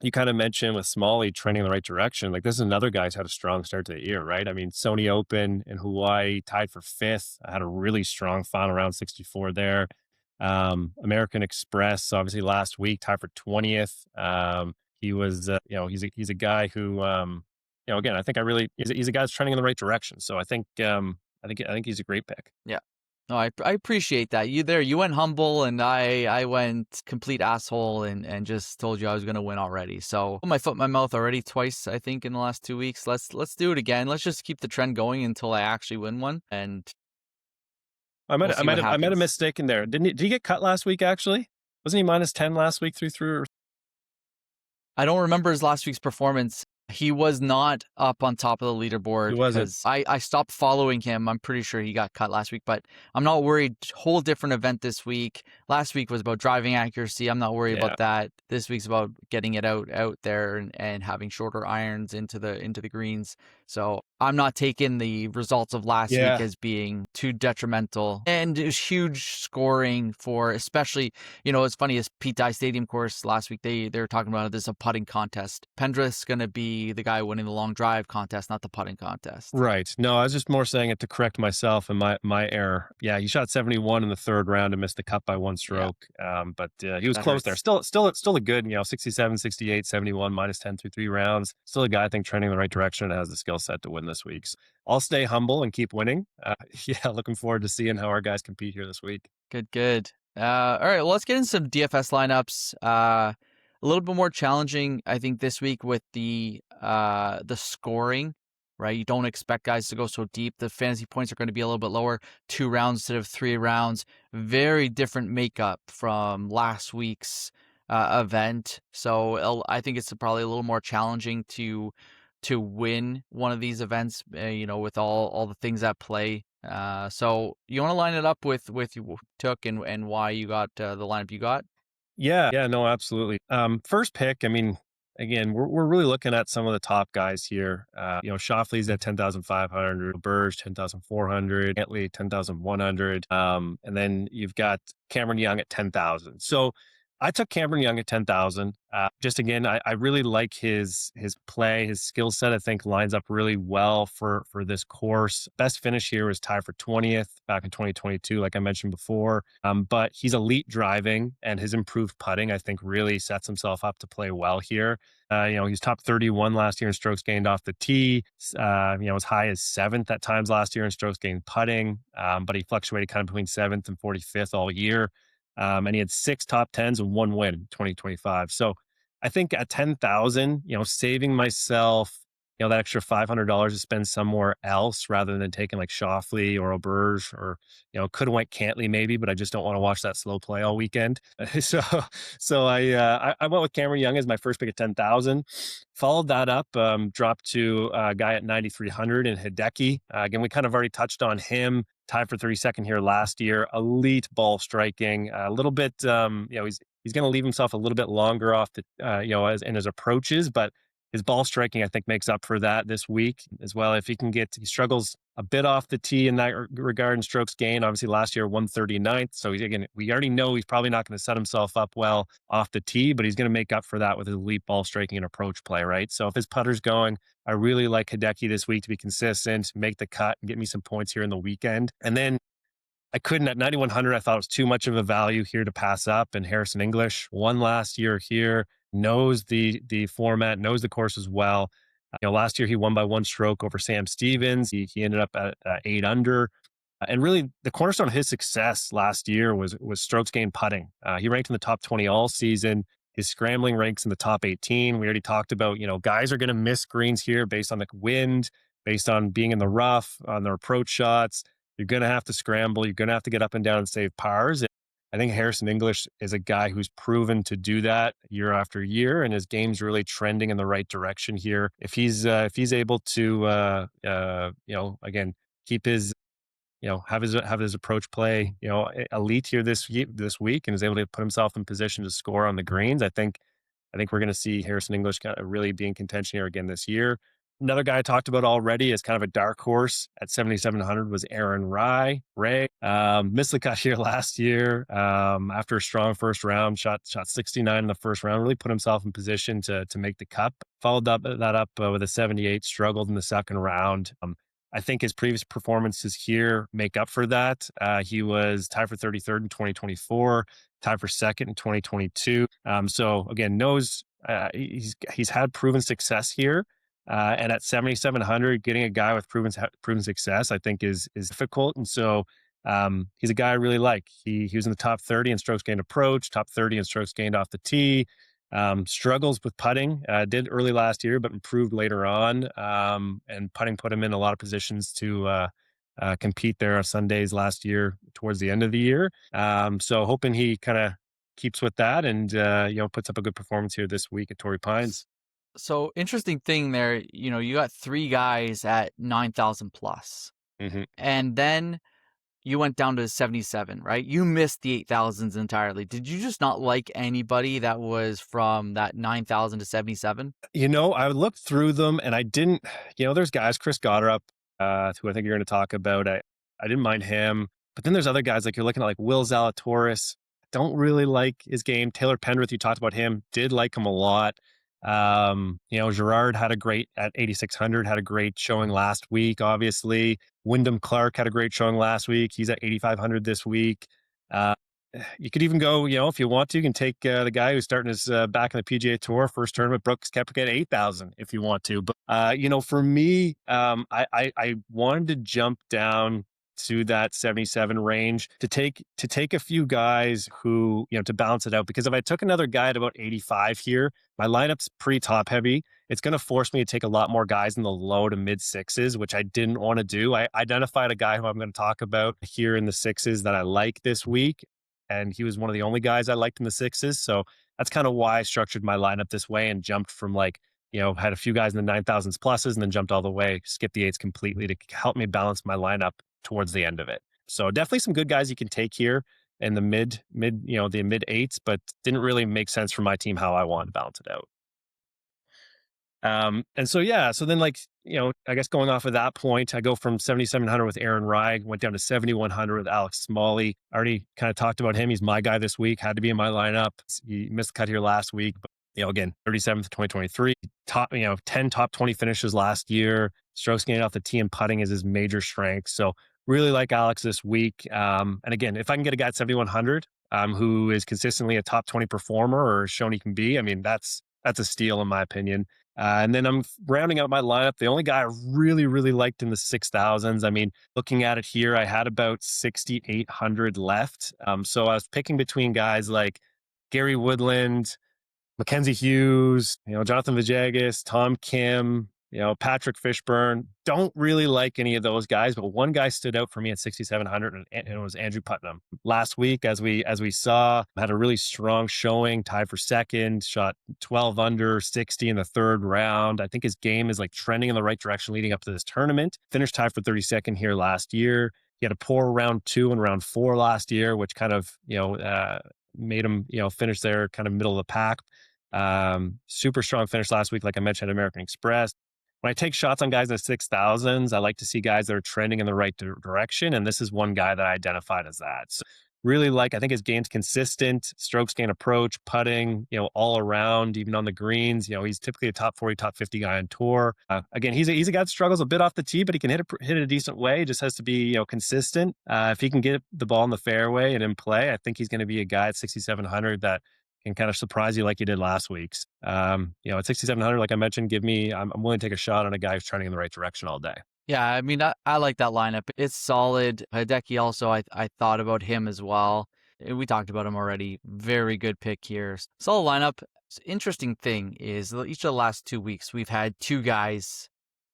[SPEAKER 2] You kinda mentioned with Smalley trending in the right direction, like, this is another guy who's had a strong start to the year, right? I mean, Sony Open in Hawaii tied for 5th. I had a really strong final round 64 there. American Express, obviously last week, tied for 20th. He was, he's a guy who, again, I think I really he's a guy that's trending in the right direction. So I think he's a great pick.
[SPEAKER 1] Yeah. No, I appreciate that. You went humble and I went complete asshole and just told you I was gonna win already. So put my foot in my mouth already twice, I think, in the last 2 weeks. Let's do it again. Let's just keep the trend going until I actually win one, and we'll see what
[SPEAKER 2] I might have
[SPEAKER 1] happens.
[SPEAKER 2] mistaken there. Did he get cut last week? Actually, wasn't he -10 last week through?
[SPEAKER 1] I don't remember his last week's performance. He was not up on top of the
[SPEAKER 2] He
[SPEAKER 1] leaderboard
[SPEAKER 2] wasn't.
[SPEAKER 1] because I stopped following him. I'm pretty sure he got cut last week, but I'm not worried. Whole different event this week. Last week was about driving accuracy. I'm not worried
[SPEAKER 2] Yeah.
[SPEAKER 1] about that. This week's about getting it out there and having shorter irons into the greens. So I'm not taking the results of last week
[SPEAKER 2] Yeah.
[SPEAKER 1] as being too detrimental. And it was huge scoring for especially, it's funny, as Pete Dye Stadium course last week, they were talking about this a putting contest. Pendrith's gonna be the guy winning the long drive contest, not the putting contest.
[SPEAKER 2] Right. No, I was just more saying it to correct myself and my error. Yeah, he shot 71 in the third round and missed the cut by one
[SPEAKER 1] Yeah,
[SPEAKER 2] stroke. But he was
[SPEAKER 1] that
[SPEAKER 2] close there.
[SPEAKER 1] hurts.
[SPEAKER 2] Still a good, 67, 68, 71, -10 through 3 rounds. Still a guy I think trending in the right direction and has the skill set to win this week. So I'll stay humble and keep winning. Yeah, looking forward to seeing how our guys compete here this week.
[SPEAKER 1] Good, good. All right, well, let's get in some DFS lineups. A little bit more challenging, I think, this week with the scoring. Right, you don't expect guys to go so deep. The fantasy points are going to be a little bit lower, 2 rounds instead of 3 rounds. Very different makeup from last week's event. So I think it's probably a little more challenging to win one of these events. With all the things at play. So you want to line it up with you took and why you got the lineup you got?
[SPEAKER 2] Yeah, yeah, no, absolutely. First pick, I mean, again, we're really looking at some of the top guys here. Shoffley's at 10,500, Burge 10,400, Bentley 10,100, and then you've got Cameron Young at 10,000. So I took Cameron Young at 10,000. Just again, I really like his play, his skill set. I think lines up really well for this course. Best finish here was tied for 20th back in 2022, like I mentioned before. But he's elite driving, and his improved putting, I think, really sets himself up to play well here. He's top 31 last year in strokes gained off the tee. As high as 7th at times last year in strokes gained putting, but he fluctuated kind of between 7th and 45th all year. And he had 6 top 10s and 1 win in 2025. So I think at 10,000, saving myself, that extra $500 to spend somewhere else rather than taking like Shoffley or Auberge or, could have went Cantley maybe, but I just don't want to watch that slow play all weekend. so, I went with Cameron Young as my first pick at 10,000. Followed that up, dropped to a guy at 9,300 in Hideki. Again, we kind of already touched on him. Tied for 32nd here last year. Elite ball striking. A little bit, he's going to leave himself a little bit longer off the, as in his approaches, but his ball striking, I think, makes up for that this week as well. If he struggles a bit off the tee in that regard in strokes gain. Obviously, last year, 139th. So we already know he's probably not going to set himself up well off the tee, but he's going to make up for that with his elite ball striking and approach play, right? So if his putter's going, I really like Hideki this week to be consistent, make the cut, and get me some points here in the weekend. And then I couldn't at 9,100. I thought it was too much of a value here to pass up. And Harrison English won last year here, knows the format, knows the course as well. Last year he won by 1 stroke over Sam Stevens. He ended up at 8 under. And really, the cornerstone of his success last year was strokes gained putting. He ranked in the top 20 all season. His scrambling ranks in the top 18. We already talked about, guys are going to miss greens here based on the wind, based on being in the rough, on their approach shots. You're going to have to scramble. You're going to have to get up and down and save pars. And I think Harrison English is a guy who's proven to do that year after year, and his game's really trending in the right direction here. If he's able to, again, keep his have his approach play, elite here this week, and is able to put himself in position to score on the greens. I think we're going to see Harrison English kind of really be in contention here again this year. Another guy I talked about already as kind of a dark horse at 7,700 was Aaron Ray. Missed the cut here last year after a strong first round, shot 69 in the first round, really put himself in position to make the cut. Followed that up with a 78, struggled in the second round. I think his previous performances here make up for that. He was tied for 33rd in 2024, tied for second in 2022. So again, knows he's had proven success here. And at 7,700, getting a guy with proven success, I think is difficult. And so he's a guy I really like. He was in the top 30 in strokes gained approach, top 30 in strokes gained off the tee. Struggles with putting, did early last year, but improved later on. And putting put him in a lot of positions to compete there on Sundays last year towards the end of the year. So hoping he kind of keeps with that and puts up a good performance here this week at Torrey Pines.
[SPEAKER 1] So interesting thing there, you got three guys at 9,000 plus.
[SPEAKER 2] hmm
[SPEAKER 1] And then you went down to 77, right? You missed the 8,000s entirely. Did you just not like anybody that was from that 9,000 to 77?
[SPEAKER 2] I looked through them and I didn't, there's guys, Chris Goddard, who I think you're going to talk about. I didn't mind him. But then there's other guys like you're looking at like Will Zalatoris. Don't really like his game. Taylor Pendrith, you talked about him, did like him a lot. Gerard had a great at 8,600, had a great showing last week, obviously. Wyndham Clark had a great showing last week. He's at 8,500 this week. Uh, you could even go, if you want to, you can take the guy who's starting his back in the PGA Tour first tournament, Brooks Koepka at 8,000 if you want to. But, for me, I wanted to jump down to that 77 range to take a few guys who, to balance it out. Because if I took another guy at about 85 here, my lineup's pretty top heavy. It's going to force me to take a lot more guys in the low to mid sixes, which I didn't want to do. I identified a guy who I'm going to talk about here in the sixes that I like this week. And he was one of the only guys I liked in the sixes. So that's kind of why I structured my lineup this way and jumped from had a few guys in the 9,000s pluses and then jumped all the way, skipped the eights completely to help me balance my lineup towards the end of it. So definitely some good guys you can take here in the the mid eights, but didn't really make sense for my team how I wanted to balance it out. And so, yeah, so then I guess going off of that point, I go from 7,700 with Aaron Rai, went down to 7,100 with Alex Smalley. I already kind of talked about him. He's my guy this week, had to be in my lineup. He missed the cut here last week, but again, 37th, 2023, top, 10 top 20 finishes last year. Strokes gained off the tee and putting is his major strength. So really like Alex this week. And again, if I can get a guy at 7,100, who is consistently a top 20 performer or shown he can be, I mean, that's a steal in my opinion. And then I'm rounding out my lineup. The only guy I really, really liked in the 6,000s. I mean, looking at it here, I had about 6,800 left. So I was picking between guys like Gary Woodland, Mackenzie Hughes, Jonathan Vajagas, Tom Kim, Patrick Fishburne. Don't really like any of those guys, but one guy stood out for me at 6,700, and it was Andrew Putnam. Last week, as we saw, had a really strong showing, tied for second, shot 12 under, 60 in the third round. I think his game is trending in the right direction leading up to this tournament. Finished tied for 32nd here last year. He had a poor round 2 and round 4 last year, which kind of, made him, finish there kind of middle of the pack. Super strong finish last week, like I mentioned, at American Express. When I take shots on guys in the 6,000s, I like to see guys that are trending in the right direction. And this is one guy that I identified as that. So really I think his game's consistent, strokes gain approach, putting, all around, even on the greens. He's typically a top 40, top 50 guy on tour. Again, he's a guy that struggles a bit off the tee, but he can hit it a decent way. Just has to be, consistent. If he can get the ball in the fairway and in play, I think he's going to be a guy at 6,700 that can kind of surprise you like you did last week's. At 6,700, like I mentioned, I'm willing to take a shot on a guy who's trending in the right direction all day.
[SPEAKER 1] Yeah, I mean, I like that lineup. It's solid. Hideki also, I thought about him as well. We talked about him already. Very good pick here. Solid lineup. Interesting thing is each of the last 2 weeks, we've had two guys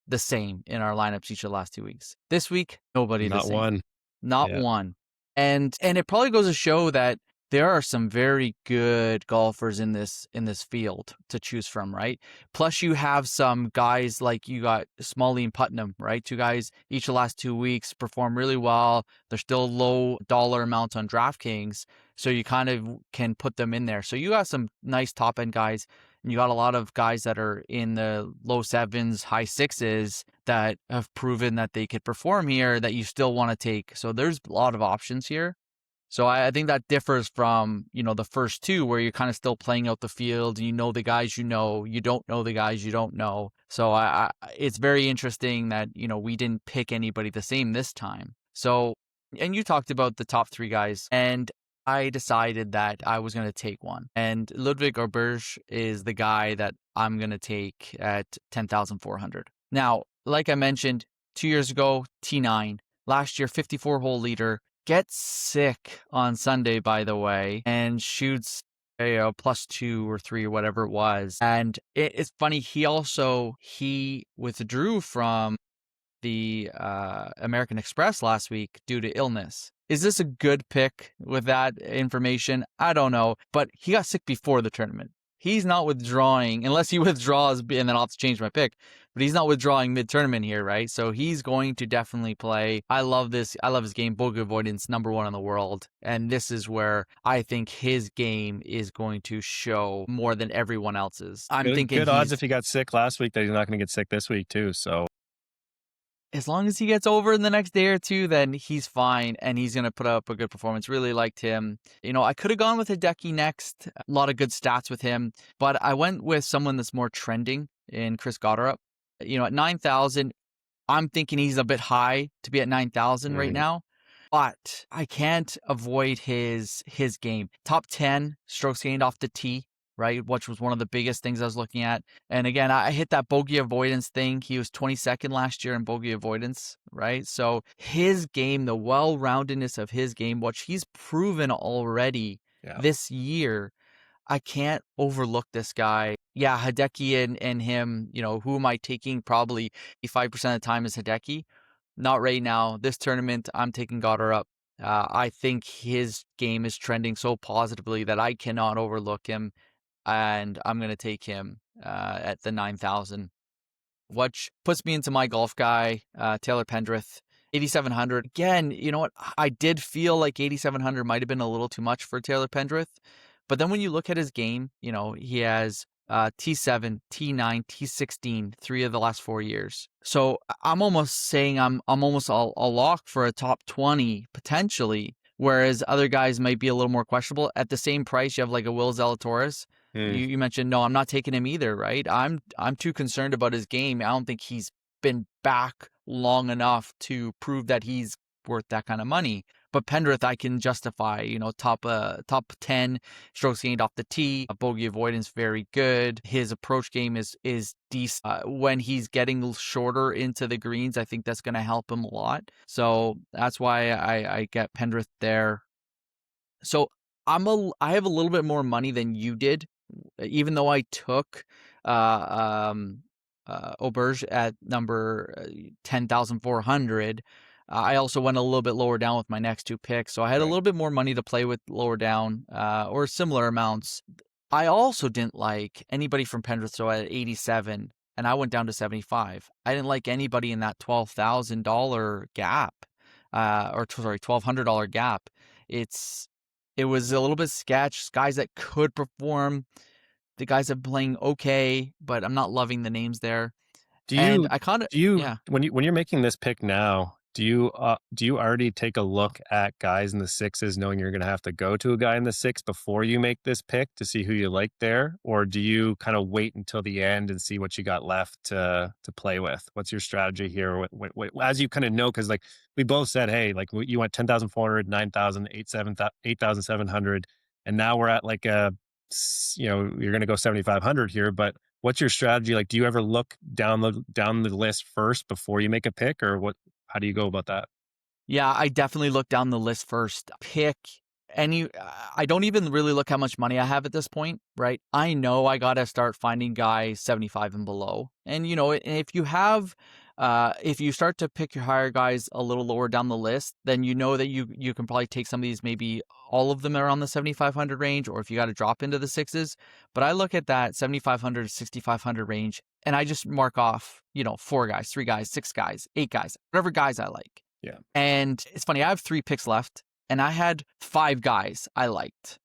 [SPEAKER 1] the same in our lineups each of the last 2 weeks. This week, nobody the
[SPEAKER 2] Not
[SPEAKER 1] same.
[SPEAKER 2] one.
[SPEAKER 1] Not
[SPEAKER 2] Yeah.
[SPEAKER 1] one. And it probably goes to show that there are some very good golfers in this field to choose from, right? Plus you have some guys like you got Smalley and Putnam, right? Two guys each of the last 2 weeks perform really well. They're still low dollar amounts on DraftKings, so you kind of can put them in there. So you got some nice top end guys. And you got a lot of guys that are in the low sevens, high sixes that have proven that they could perform here that you still want to take. So there's a lot of options here. So I think that differs from, the first two where you're kind of still playing out the field and you know the guys you don't know the guys you don't know. So it's very interesting that, we didn't pick anybody the same this time. So, and you talked about the top three guys, and I decided that I was going to take one. And Ludwig Auberge is the guy that I'm going to take at 10,400. Now, like I mentioned, 2 years ago, T9. Last year, 54-hole leader. Gets sick on Sunday, by the way, and shoots a +2 or 3 or whatever it was. And it's funny, he withdrew from the American Express last week due to illness. Is this a good pick with that information? I don't know, but he got sick before the tournament. He's not withdrawing unless he withdraws, and then I'll have to change my pick. But he's not withdrawing mid-tournament here, right? So he's going to definitely play. I love this. I love his game. Bogey avoidance, #1 in the world. And this is where I think his game is going to show more than everyone else's. I'm thinking
[SPEAKER 2] Good odds if he got sick last week that he's not going to get sick this week too. So
[SPEAKER 1] as long as he gets over in the next day or two, then he's fine, and he's going to put up a good performance. Really liked him. I could have gone with Hideki next. A lot of good stats with him, but I went with someone that's more trending in Chris Gotterup. At 9,000, I'm thinking he's a bit high to be at 9,000 right now, but I can't avoid his game. Top 10 strokes gained off the tee, right? Which was one of the biggest things I was looking at. And again, I hit that bogey avoidance thing. He was 22nd last year in bogey avoidance, right? So his game, the well-roundedness of his game, which he's proven already this year, I can't overlook this guy. Yeah, Hideki and him, who am I taking? Probably 5% of the time is Hideki. Not right now. This tournament, I'm taking Gotterup. I think his game is trending so positively that I cannot overlook him, and I'm going to take him at the 9,000, which puts me into my golf guy, Taylor Pendrith. 8,700. Again, you know what? I did feel like 8,700 might have been a little too much for Taylor Pendrith. But then when you look at his game, he has T7, T9, T16, 3 of the last 4 years. So I'm almost saying I'm almost a lock for a top 20 potentially, whereas other guys might be a little more questionable. At the same price, you have like a Will Zalatoris. You mentioned, no, I'm not taking him either, right? I'm too concerned about his game. I don't think he's been back long enough to prove that he's worth that kind of money. But Pendrith, I can justify, top 10 strokes gained off the tee, a bogey avoidance, very good. His approach game is decent. When he's getting shorter into the greens, I think that's going to help him a lot. So that's why I get Pendrith there. So I have a little bit more money than you did, even though I took Auberge at number 10,400. I also went a little bit lower down with my next two picks, so I had a little bit more money to play with lower down, or similar amounts. I also didn't like anybody from Pendrith, so at 87, and I went down to 75. I didn't like anybody in that $12,000 gap, $1,200 gap. It was a little bit sketch. Guys that could perform, the guys that are playing okay, but I'm not loving the names there.
[SPEAKER 2] Do
[SPEAKER 1] And
[SPEAKER 2] you
[SPEAKER 1] I kind of,
[SPEAKER 2] do you
[SPEAKER 1] yeah.
[SPEAKER 2] when you're making this pick now, do you already take a look at guys in the sixes, knowing you're going to have to go to a guy in the six before you make this pick to see who you like there, or do you kind of wait until the end and see what you got left to play with? What's your strategy here? As you kind of know, because like we both said, hey, like you went 10,400, 9,000, 8,700, and now we're at like you're going to go 7,500 here, but what's your strategy? Like, do you ever look down the list first before you make a pick, or what? How do you go about that?
[SPEAKER 1] Yeah, I definitely look down the list first. Pick any. I don't even really look how much money I have at this point, right? I know I gotta start finding guys 75 and below, and if you start to pick your higher guys a little lower down the list, then you know that you can probably take some of these, maybe all of them are on the 7,500 range, or if you got to drop into the sixes. But I look at that 7,500 to 6,500 range, and I just mark off, 4 guys, 3 guys, 6 guys, 8 guys, whatever guys I like.
[SPEAKER 2] Yeah.
[SPEAKER 1] And it's funny, I have 3 picks left, and I had 5 guys I liked.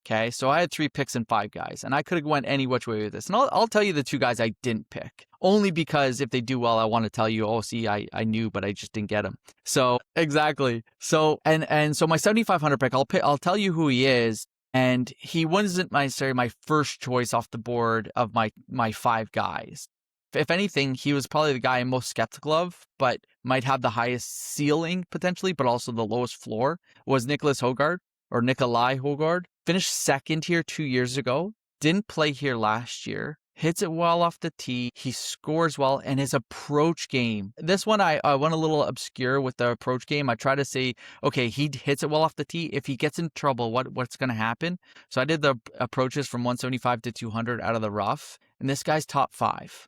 [SPEAKER 1] Okay, so I had 3 picks and 5 guys, and I could have went any which way with this. And I'll tell you the 2 guys I didn't pick, only because if they do well, I want to tell you, oh, see, I knew, but I just didn't get him. So exactly. So and so my 7,500 pick, I'll tell you who he is, and he wasn't necessarily my first choice off the board of my 5 guys. If anything, he was probably the guy I'm most skeptical of, but might have the highest ceiling potentially, but also the lowest floor, was Nicholas Hogard or Nikolai Hogard. Finished second here 2 years ago. Didn't play here last year. Hits it well off the tee. He scores well, and his approach game. This one I went a little obscure with the approach game. I try to say, okay, he hits it well off the tee. If he gets in trouble, what's going to happen? So I did the approaches from 175 to 200 out of the rough, and this guy's top 5.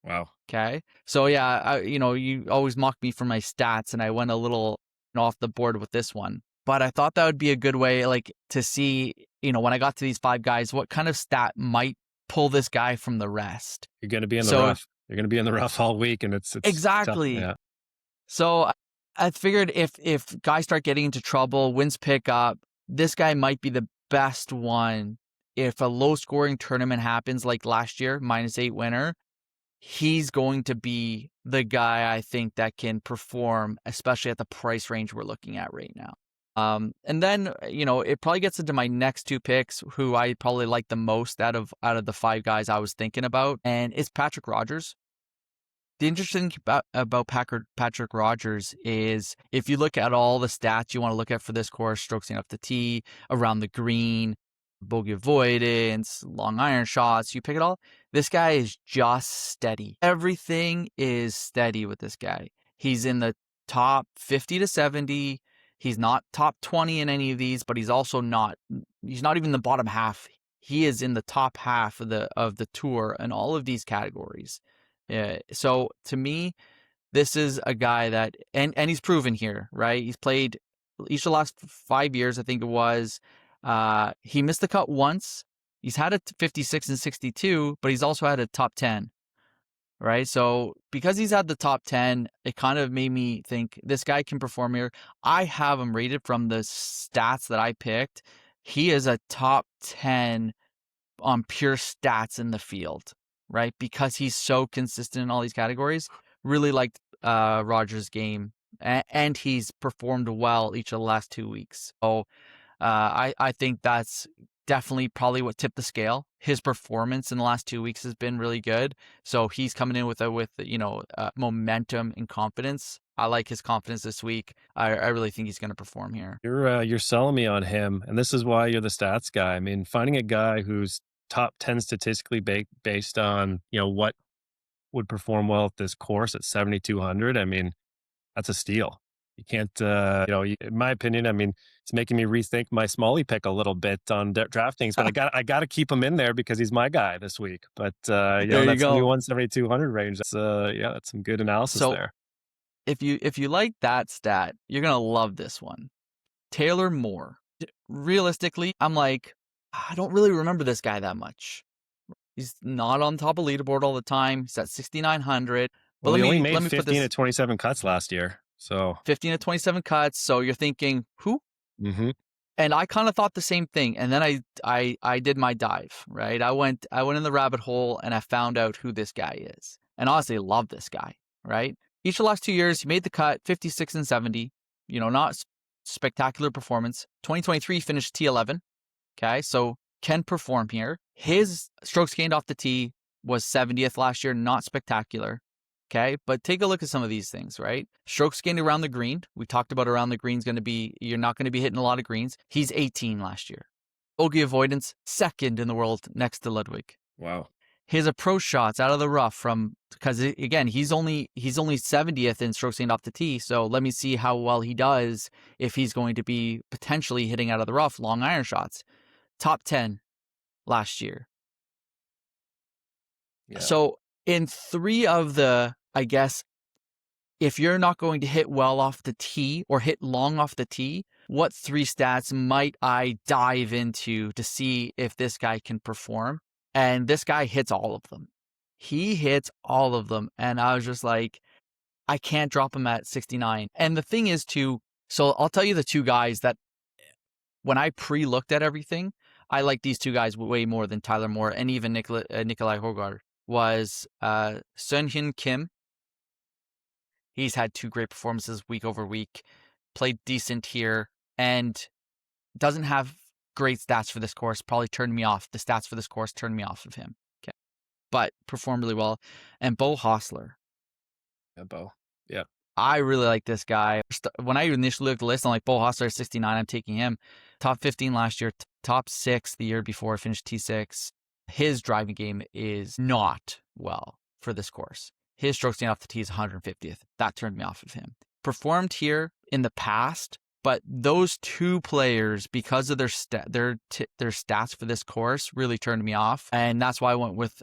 [SPEAKER 2] Wow.
[SPEAKER 1] Okay. So yeah, you always mock me for my stats, and I went a little off the board with this one. But I thought that would be a good way, like, to see, when I got to these 5 guys, what kind of stat might pull this guy from the rest.
[SPEAKER 2] You're going to be in the
[SPEAKER 1] So
[SPEAKER 2] rough. You're going to be in the rough all week, and it's tough.
[SPEAKER 1] exactly.
[SPEAKER 2] Yeah.
[SPEAKER 1] So I figured if guys start getting into trouble, wins pick up, this guy might be the best one. If a low scoring tournament happens like last year, -8 winner, he's going to be the guy I think that can perform, especially at the price range we're looking at right now. And then, it probably gets into my next 2 picks, who I probably like the most out of the 5 guys I was thinking about, and it's Patrick Rodgers. The interesting thing about Patrick Rodgers is if you look at all the stats you want to look at for this course, strokes gained off the tee, around the green, bogey avoidance, long iron shots, you pick it all, this guy is just steady. Everything is steady with this guy. He's in the top 50 to 70. He's not top 20 in any of these, but he's not even the bottom half. He is in the top half of the tour in all of these categories. So to me, this is a guy that, and he's proven here, right? He's played each of the last 5 years, I think it was. He missed the cut once. He's had a 56 and 62, but he's also had a top 10, right? So because he's had the top 10, it kind of made me think this guy can perform here. I have him rated from the stats that I picked. He is a top 10 on pure stats in the field, right? Because he's so consistent in all these categories. Really liked Rodgers' game, and he's performed well each of the last 2 weeks. So I think that's definitely probably what tipped the scale. His performance in the last 2 weeks has been really good. So he's coming in with momentum and confidence. I like his confidence this week. I really think he's going to perform here.
[SPEAKER 2] You're selling me on him, and this is why you're the stats guy. I mean, finding a guy who's top 10 statistically based on, what would perform well at this course at 7,200. I mean, that's a steal. You can't, in my opinion, I mean, it's making me rethink my Smalley pick a little bit on DraftKings, but I got to keep him in there because he's my guy this week. But,
[SPEAKER 1] There you
[SPEAKER 2] that's the new
[SPEAKER 1] go.
[SPEAKER 2] 7,200 range. That's, that's some good analysis
[SPEAKER 1] So
[SPEAKER 2] there.
[SPEAKER 1] if you like that stat, you're going to love this one. Taylor Moore. Realistically, I'm like, I don't really remember this guy that much. He's not on top of leaderboard all the time. He's at 6,900. But
[SPEAKER 2] Well, he only
[SPEAKER 1] let
[SPEAKER 2] made
[SPEAKER 1] me put
[SPEAKER 2] 15
[SPEAKER 1] this
[SPEAKER 2] to 27 cuts last year. So,
[SPEAKER 1] 15 to 27 cuts. So you're thinking, who?
[SPEAKER 2] mhm.
[SPEAKER 1] And I kind of thought the same thing. And then I did my dive, right? I went in the rabbit hole and I found out who this guy is. And honestly, love this guy, right? Each of the last 2 years, he made the cut 56 and 70. Not spectacular performance. 2023 finished T11. Okay, so can perform here. His strokes gained off the tee was 70th last year, not spectacular. Okay, but take a look at some of these things, right? Strokes gained around the green. We talked about around the green's going to be, you're not going to be hitting a lot of greens. He's 18 last year. Bogey avoidance, second in the world next to Ludwig.
[SPEAKER 2] Wow.
[SPEAKER 1] His approach shots out of the rough because again, he's only 70th in strokes gained off the tee. So let me see how well he does if he's going to be potentially hitting out of the rough long iron shots. Top 10 last year.
[SPEAKER 2] Yeah.
[SPEAKER 1] So in 3 of the, I guess, if you're not going to hit well off the tee or hit long off the tee, what 3 stats might I dive into to see if this guy can perform? And this guy hits all of them. He hits all of them. And I was just like, I can't drop him at 69. And the thing is so I'll tell you the 2 guys that when I pre-looked at everything, I like these two guys way more than Tyler Moore and even Nikolai Hogarth, was Sun Hyun Kim. He's had 2 great performances week over week, played decent here, and doesn't have great stats for this course. Probably turned me off. The stats for this course turned me off of him. Okay. But performed really well. And Bo Hostler.
[SPEAKER 2] Yeah, Bo. Yeah.
[SPEAKER 1] I really like this guy. When I initially looked at the list, I'm like, Bo Hostler 69, I'm taking him. Top 15 last year, top 6 the year before, finished T6. His driving game is not well for this course. His stroke staying off the tee is 150th. That turned me off of him. Performed here in the past, but those 2 players, because of their stats for this course, really turned me off. And that's why I went with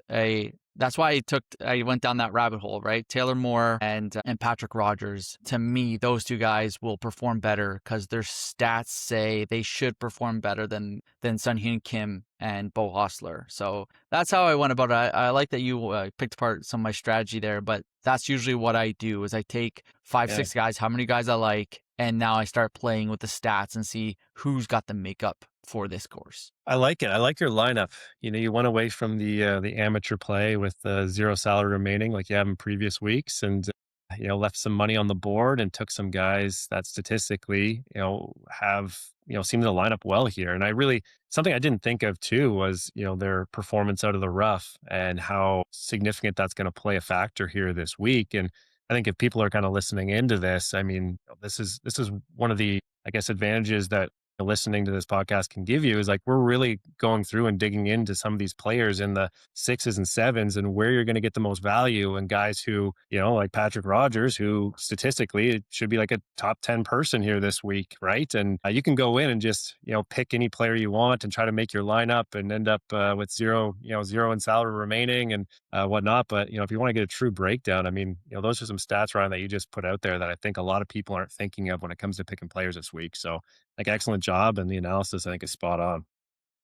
[SPEAKER 1] that's why I went down that rabbit hole, right? Taylor Moore and Patrick Rogers. To me, those 2 guys will perform better because their stats say they should perform better than Sun Hyun Kim and Bo Hostler. So that's how I went about it. I like that you picked apart some of my strategy there, but that's usually what I do is I take 5, 6 guys, how many guys I like, and now I start playing with the stats and see who's got the makeup for this course.
[SPEAKER 2] I like it. I like your lineup. You went away from the amateur play with 0 salary remaining, like you have in previous weeks, and left some money on the board and took some guys that statistically, have seem to line up well here. And I really something I didn't think of too was their performance out of the rough and how significant that's going to play a factor here this week. And I think if people are kind of listening into this, I mean, this is one of the, I guess, advantages that listening to this podcast can give you is like we're really going through and digging into some of these players in the 6s and 7s and where you're going to get the most value, and guys who like Patrick Rogers, who statistically it should be like a top 10 person here this week, right? And you can go in and just pick any player you want and try to make your lineup and end up with zero in salary remaining and whatnot. But if you want to get a true breakdown, I mean, those are some stats, Ryan, that you just put out there that I think a lot of people aren't thinking of when it comes to picking players this week. So like, excellent job, and the analysis I think is spot on.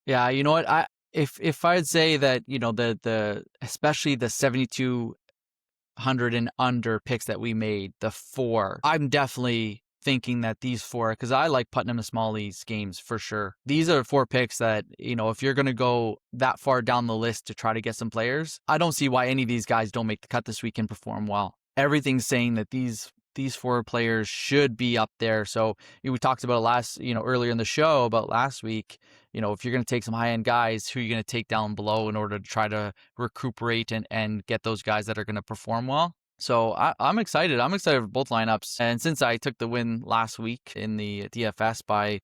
[SPEAKER 1] Yeah, you know what? If I'd say that, the especially the 7,200 and under picks that we made, the 4, I'm definitely thinking that these 4, because I like Putnam and Smalley's games for sure. These are 4 picks that, if you're going to go that far down the list to try to get some players, I don't see why any of these guys don't make the cut this week and perform well. Everything's saying that these 4 players should be up there. So we talked about earlier in the show about last week, if you're going to take some high end guys, who are you going to take down below in order to try to recuperate and get those guys that are going to perform well? So I'm excited. I'm excited for both lineups. And since I took the win last week in the DFS by,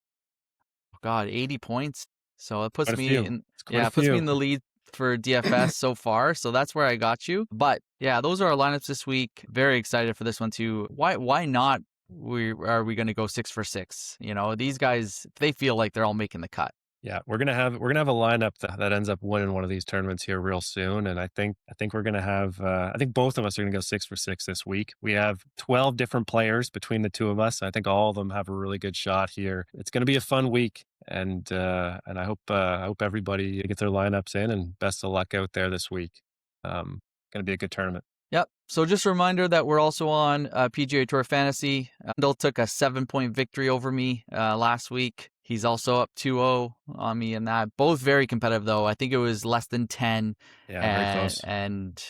[SPEAKER 1] 80 points. So it puts
[SPEAKER 2] Quite a
[SPEAKER 1] me
[SPEAKER 2] few.
[SPEAKER 1] in,
[SPEAKER 2] It's quite a
[SPEAKER 1] it puts me
[SPEAKER 2] few.
[SPEAKER 1] in the lead for DFS so far. So that's where I got you. But yeah, those are our lineups this week. Very excited for this one too. Why not? Are we going to go 6 for 6? These guys, they feel like they're all making the cut.
[SPEAKER 2] Yeah, we're gonna have a lineup that ends up winning one of these tournaments here real soon, and I think we're gonna have I think both of us are gonna go 6 for 6 this week. We have 12 different players between the 2 of us. I think all of them have a really good shot here. It's gonna be a fun week, and I hope everybody gets their lineups in, and best of luck out there this week. Gonna be a good tournament.
[SPEAKER 1] Yep. So just a reminder that we're also on PGA Tour Fantasy. Kendall took a 7-point victory over me last week. He's also up 2-0 on me in that. Both very competitive, though. I think it was less than 10.
[SPEAKER 2] Yeah, very close.
[SPEAKER 1] And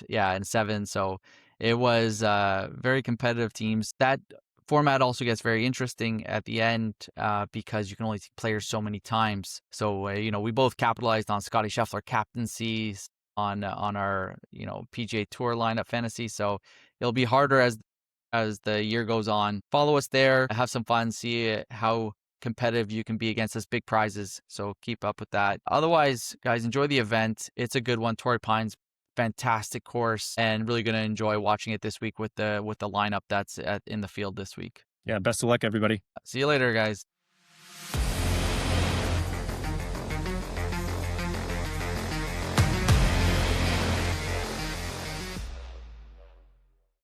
[SPEAKER 1] 7. So it was very competitive teams. That format also gets very interesting at the end because you can only take players so many times. So, we both capitalized on Scotty Scheffler captaincies on our PGA Tour lineup fantasy, so it'll be harder as the year goes on. Follow us there, have some fun, see how competitive you can be against us, big prizes, so keep up with that. Otherwise, guys, enjoy the event. It's a good one. Torrey Pines, fantastic course, and really going to enjoy watching it this week with the lineup that's in the field this week.
[SPEAKER 2] Yeah, best of luck, everybody.
[SPEAKER 1] See you later, guys.